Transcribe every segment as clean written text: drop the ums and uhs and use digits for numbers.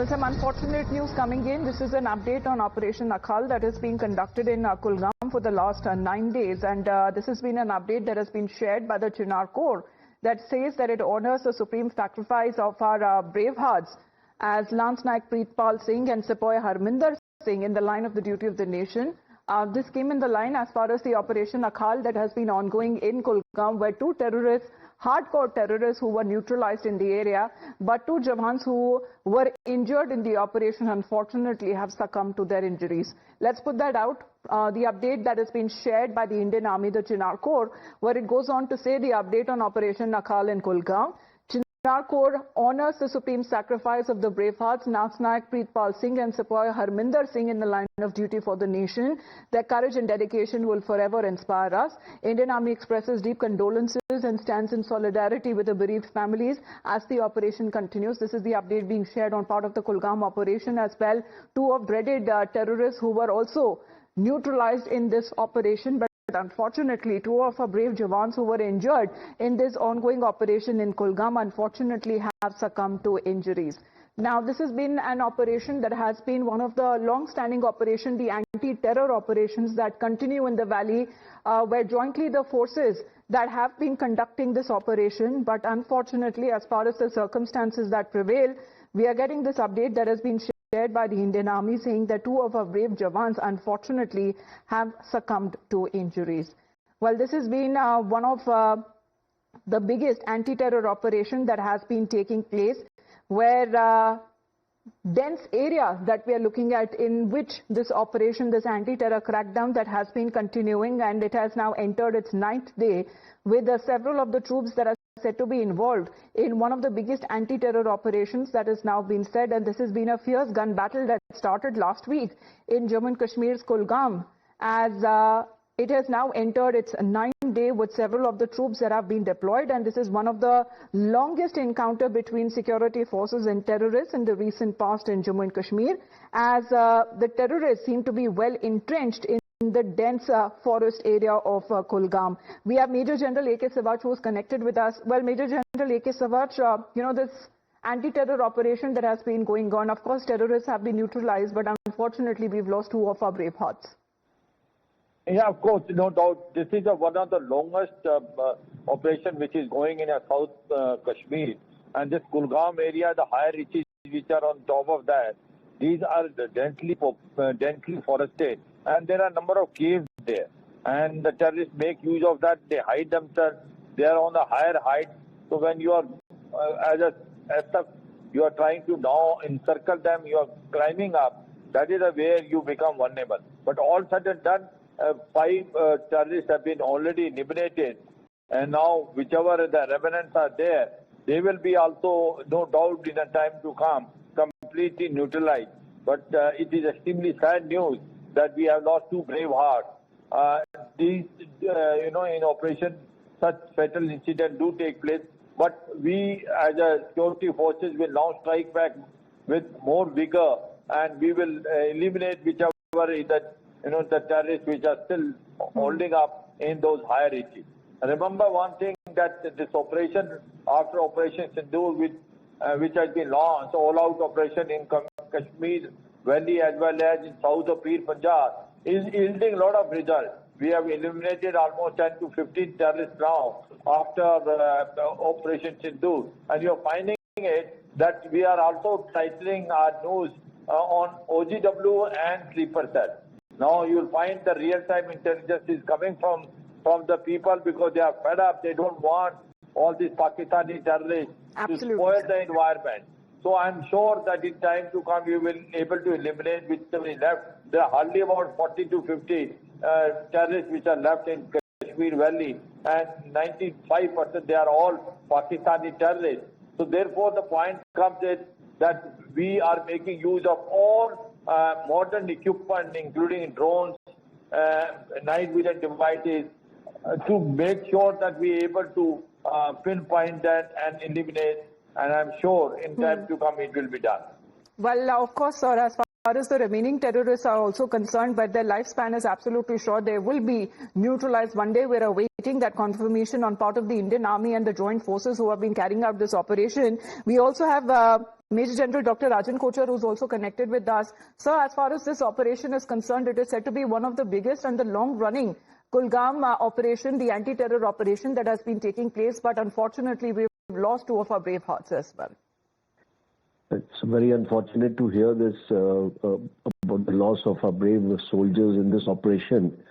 Well, some unfortunate news coming in. This is an update on Operation Akhal that is being conducted in Kulgam for the last 9 days. And this has been an update that has been shared by the Chinar Corps that says that it honors the supreme sacrifice of our brave hearts as Lance Naik Preetpal Singh and Sepoy Harminder Singh in the line of the duty of the nation. This came in the line as far as the Operation Akhal that has been ongoing in Kulgam, where two terrorists, hardcore terrorists who were neutralized in the area, but two Jawans who were injured in the operation unfortunately have succumbed to their injuries. Let's put that out. The update that has been shared by the Indian Army, the Chinar Corps, where it goes on to say the update on Operation Akhal in Kulgam. Chinar Corps honors the supreme sacrifice of the bravehearts Lance Naik Preetpal Singh and Sepoy Harminder Singh in the line of duty for the nation. Their courage and dedication will forever inspire us. Indian Army expresses deep condolences and stands in solidarity with the bereaved families as the operation continues. This is the update being shared on part of the Kulgam operation as well. Two of dreaded terrorists who were also neutralized in this operation, but unfortunately, two of our brave Jawans who were injured in this ongoing operation in Kulgam unfortunately have succumbed to injuries. Now, this has been an operation that has been one of the long-standing operations, the anti-terror operations that continue in the valley, where jointly the forces that have been conducting this operation. But unfortunately, as far as the circumstances that prevail, we are getting this update that has been shared by the Indian Army saying that two of our brave Jawans unfortunately have succumbed to injuries. Well, this has been one of the biggest anti-terror operation that has been taking place, where dense area that we are looking at, in which this operation, this anti-terror crackdown that has been continuing, and it has now entered its 9th day, with several of the troops that are said to be involved in one of the biggest anti-terror operations that has now been said. And this has been a fierce gun battle that started last week in Jammu and Kashmir's Kulgam, as it has now entered its 9th day with several of the troops that have been deployed. And this is one of the longest encounter between security forces and terrorists in the recent past in Jammu and Kashmir, as the terrorists seem to be well entrenched in the dense forest area of Kulgam. We have Major General A.K. Savach who is connected with us. Well, Major General A.K. Savach, this anti-terror operation that has been going on, of course, terrorists have been neutralized, but unfortunately, we've lost two of our brave hearts. Yeah, of course, no doubt. This is one of the longest operation which is going in South Kashmir. And this Kulgam area, the higher reaches which are on top of that, these are densely forested. And there are a number of caves there. And the terrorists make use of that. They hide themselves. They are on the higher height. So when you are, you are trying to now encircle them, you are climbing up, that is where you become vulnerable. But all said and done, 5 terrorists have been already eliminated. And now, whichever the remnants are there, they will be also, no doubt, in a time to come, completely neutralized. But it is extremely sad news that we have lost 2 brave hearts. These, in operation, such fatal incidents do take place. But we, as a security forces, will now strike back with more vigor, and we will eliminate whichever is that, the terrorists which are still holding up in those higher reaches. Remember one thing, that this operation, after Operation Sindoor, which has been launched, all-out operation in Kashmir Valley as well as in south of Pir Panjab, is yielding a lot of results. We have eliminated almost 10 to 15 terrorists now after Operation Sindoor. And you are finding it that we are also tightening our nose on OGW and sleeper cell. Now you will find the real-time intelligence is coming from the people, because they are fed up. They don't want all these Pakistani terrorists to spoil the environment. So I'm sure that in time to come, we will be able to eliminate whichever is left. There are hardly about 40 to 50 terrorists which are left in Kashmir Valley, and 95% they are all Pakistani terrorists. So therefore, the point comes is that we are making use of all modern equipment, including drones, night vision devices, to make sure that we are able to pinpoint that and eliminate. And I'm sure in time to come it will be done. Well, of course, sir, as far far as the remaining terrorists are also concerned, but their lifespan is absolutely short. They will be neutralized one day. We're awaiting that confirmation on part of the Indian Army and the joint forces who have been carrying out this operation. We also have Major General Dr. Rajan Kochar, who's also connected with us. Sir, as far as this operation is concerned, it is said to be one of the biggest and the long-running Kulgam operation, the anti-terror operation that has been taking place. But unfortunately, we've lost two of our brave hearts as well. It's very unfortunate to hear this about the loss of our brave soldiers in this operation,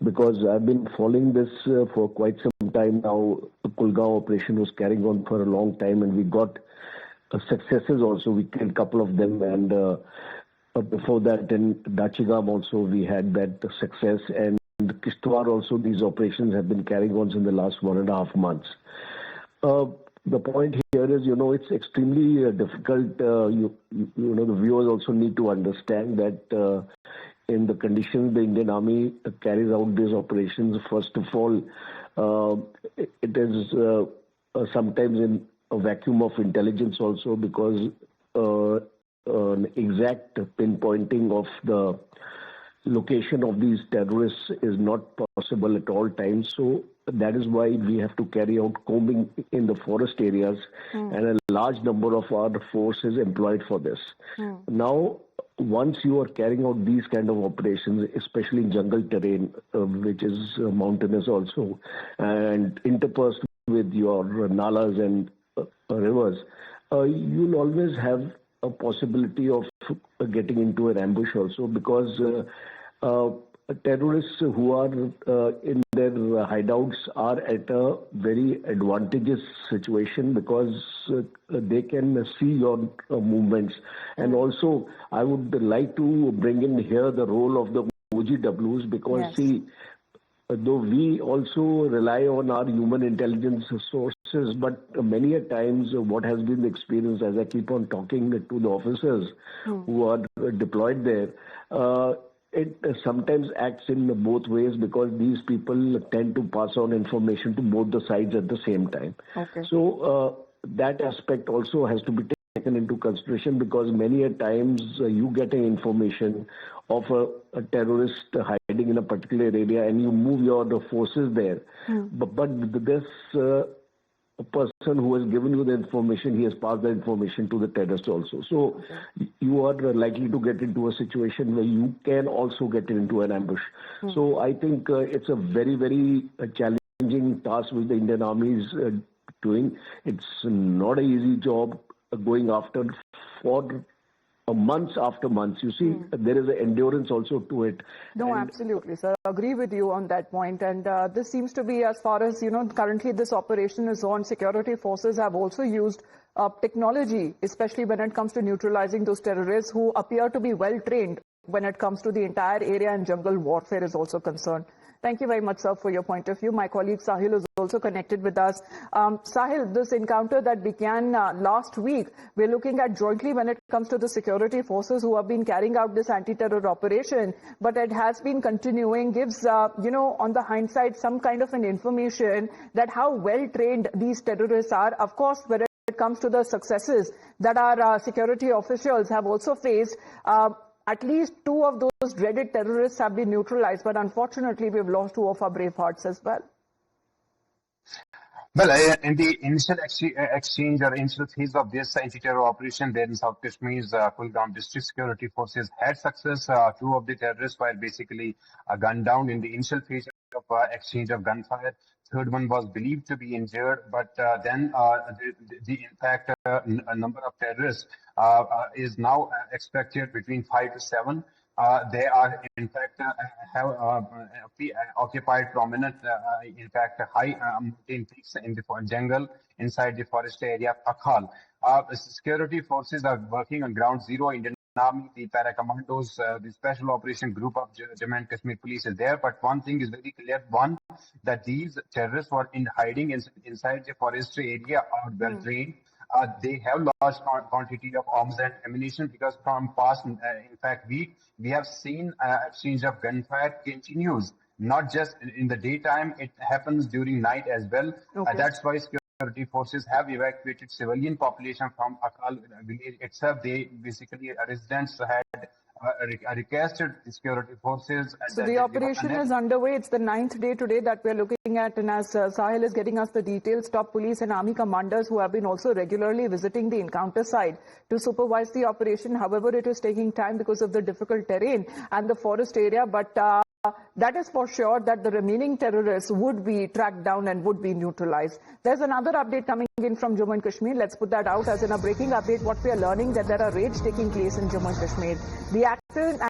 because I've been following this for quite some time now. The Kulgam operation was carrying on for a long time, and we got successes also. We killed a couple of them, and before that in Dachigam also we had that success, and Kishtwar also. These operations have been carrying on in the last 1.5 months. The point here is, it's extremely difficult. The viewers also need to understand that in the conditions the Indian Army carries out these operations, first of all, it is sometimes in a vacuum of intelligence also, because an exact pinpointing of the location of these terrorists is not possible at all times. So that is why we have to carry out combing in the forest areas, and a large number of our force is employed for this. Now, once you are carrying out these kind of operations, especially in jungle terrain, which is mountainous also, and interspersed with your nalas and rivers, you'll always have a possibility of getting into an ambush also, because terrorists who are in their hideouts are at a very advantageous situation, because they can see your movements. And also, I would like to bring in here the role of the OGWs, because see, though we also rely on our human intelligence sources, but many a times what has been the experience, as I keep on talking to the officers who are deployed there, it sometimes acts in both ways, because these people tend to pass on information to both the sides at the same time. So that aspect also has to be taken into consideration, because many a times you get an information of a terrorist hiding in a particular area, and you move your forces there. But this person who has given you the information, he has passed the information to the terrorist also. So you are likely to get into a situation where you can also get into an ambush. So I think it's a very, very challenging task which the Indian Army is doing. It's not an easy job going after for months after months. You see, there is an endurance also to it. No, absolutely, sir. I agree with you on that point. And this seems to be, as far as, currently this operation is on, security forces have also used technology, especially when it comes to neutralizing those terrorists who appear to be well trained when it comes to the entire area, and jungle warfare is also concerned. Thank you very much, sir, for your point of view. My colleague Sahil is also connected with us. Sahil, this encounter that began last week, we're looking at jointly when it comes to the security forces who have been carrying out this anti-terror operation, but it has been continuing, gives, on the hindsight, some kind of an information that how well trained these terrorists are. Of course, when it comes to the successes that our security officials have also faced, at least two of those dreaded terrorists have been neutralized, but unfortunately, we've lost two of our brave hearts as well. Well, in the initial exchange or initial phase of this anti-terror operation there in South Kashmir's Kulgam district, security forces had success. Two of the terrorists were basically gunned down in the initial phase of exchange of gunfire. Third one was believed to be injured, but then in fact, a number of terrorists is now expected between 5 to 7. They are, in fact, have occupied prominent, in fact, high mountain peaks in the jungle inside the forest area of Akhal. The security forces are working on ground zero. Indian Army, the para commandos, the special operation group of Jammu and Kashmir police is there. But one thing is very clear: one, that these terrorists were in hiding inside the forest area are well trained. They have large quantity of arms and ammunition, because from past, in fact, we have seen exchange of gunfire continues, not just in the daytime, it happens during night as well. That's why security forces have evacuated civilian population from Akhal village itself. They basically, residents had requested security forces. So the operation is underway. It's the 9th day today that we're looking at, and as Sahil is getting us the details, top police and army commanders who have been also regularly visiting the encounter site to supervise the operation. However, it is taking time because of the difficult terrain and the forest area, but that is for sure that the remaining terrorists would be tracked down and would be neutralized. There's another update coming in from Jammu and Kashmir. Let's put that out as in a breaking update. What we are learning that there are raids taking place in Jammu and Kashmir. The active